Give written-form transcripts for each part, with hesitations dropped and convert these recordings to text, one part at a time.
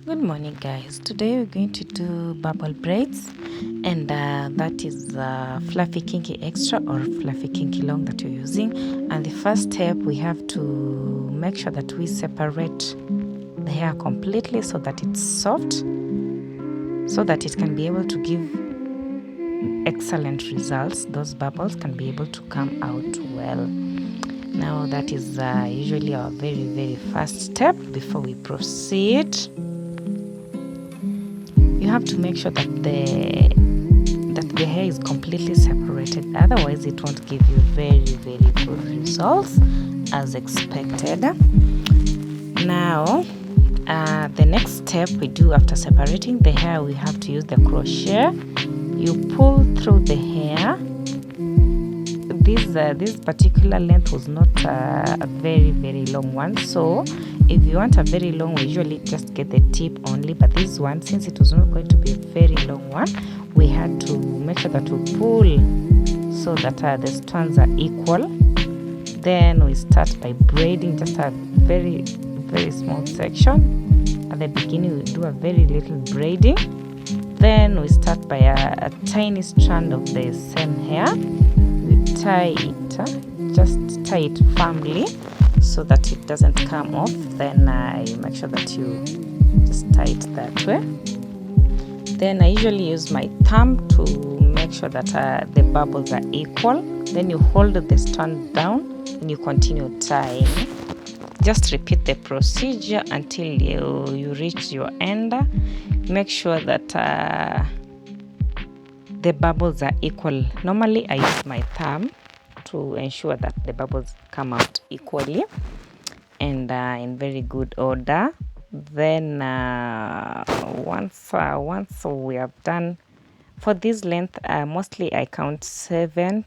Good morning, guys. Today we're going to do bubble braids, and that is fluffy kinky extra or fluffy kinky long that you're using. And the first step, we have to make sure that we separate the hair completely so that it's soft, so that it can be able to give excellent results. Those bubbles can be able to come out well. Now that is usually our very first step before we proceed. You have to make sure that the hair is completely separated, otherwise it won't give you very good results as expected. Now the next step we do after separating the hair, we have to use the crochet. You pull through the hair. This particular length was not a very long one, so if you want a very long, we usually just get the tip only, but this one, since it was not going to be a very long one, we had to make sure that we pull so that the strands are equal. Then we start by braiding just a very small section. At the beginning we do a very little braiding, then we start by a tiny strand of the same hair. We tie it, just tie it firmly so that it doesn't come off. Then you make sure that you just tie it that way. Then I usually use my thumb to make sure that the bubbles are equal. Then you hold the strand down and you continue tying. Just repeat the procedure until you reach your end. Make sure that the bubbles are equal. Normally I use my thumb to ensure that the bubbles come out equally and in very good order. Then once we have done for this length, mostly I count 6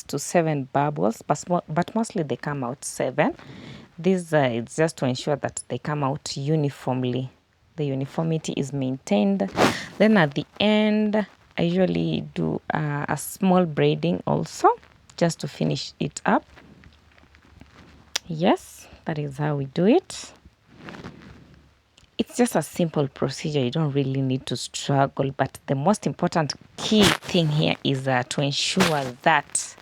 to 7 bubbles, but mostly they come out 7. This is just to ensure that they come out uniformly. The uniformity is maintained. Then at the end I usually do a small braiding also, just to finish it up. Yes, that is how we do it. It's just a simple procedure. You don't really need to struggle, but the most important key thing here is to ensure that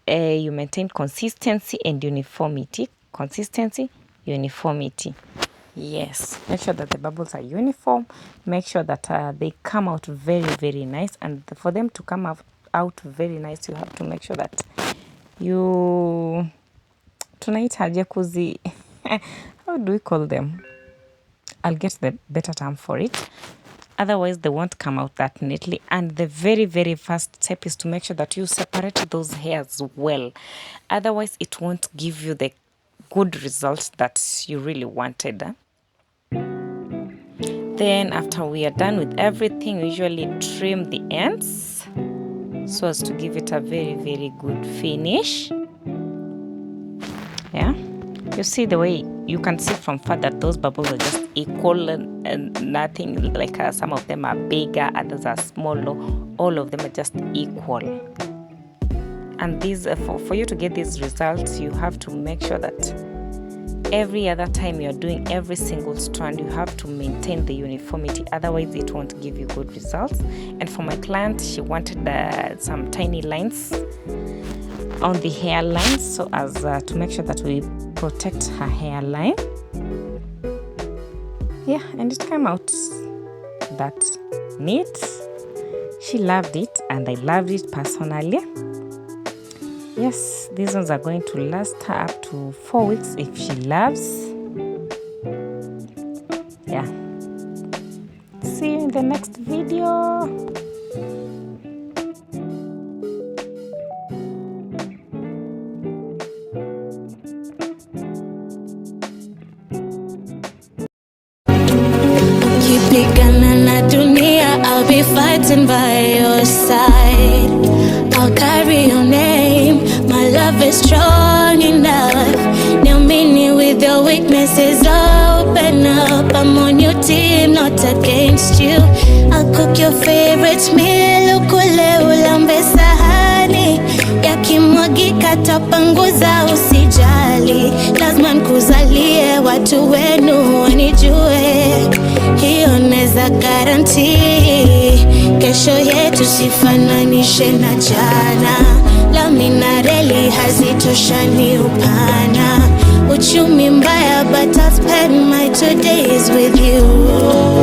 you maintain consistency and uniformity. Consistency, uniformity. Yes, make sure that the bubbles are uniform. Make sure that they come out very nice, and for them to come out very nice, you have to make sure that you tunaita jacuzzi how do we call them? I'll get the better term for it. Otherwise they won't come out that neatly. And the very first step is to make sure that you separate those hairs well, otherwise it won't give you the good results that you really wanted. Then after we are done with everything, we usually trim the ends so as to give it a very good finish. Yeah, you see the way you can see from far that those bubbles are just equal and nothing like some of them are bigger, others are smaller. All of them are just equal. And these for you to get these results, you have to make sure that every other time you're doing every single strand, you have to maintain the uniformity, otherwise it won't give you good results. And for my client, she wanted some tiny lines on the hairline, so as to make sure that we protect her hairline. Yeah, and it came out that neat. She loved it and I loved it personally. Yes, these ones are going to last her up to 4 weeks if she loves. Yeah. See you in the next video. Ukipigana na dunia, I'll be fighting by your side. I'll carry your name. My love is strong enough. Niamini with your weaknesses, open up. I'm on your team, not against you. I'll cook your favorite meal, ukule ulambe sahani. Yakimwagika tapanguza, usijali. Lazima nikuzalie watu wenu. kesho yetu sifananishe na jana. Lami na reli hazitoshani upana. Uchumi mbaya but I'll spend my 2 days with you.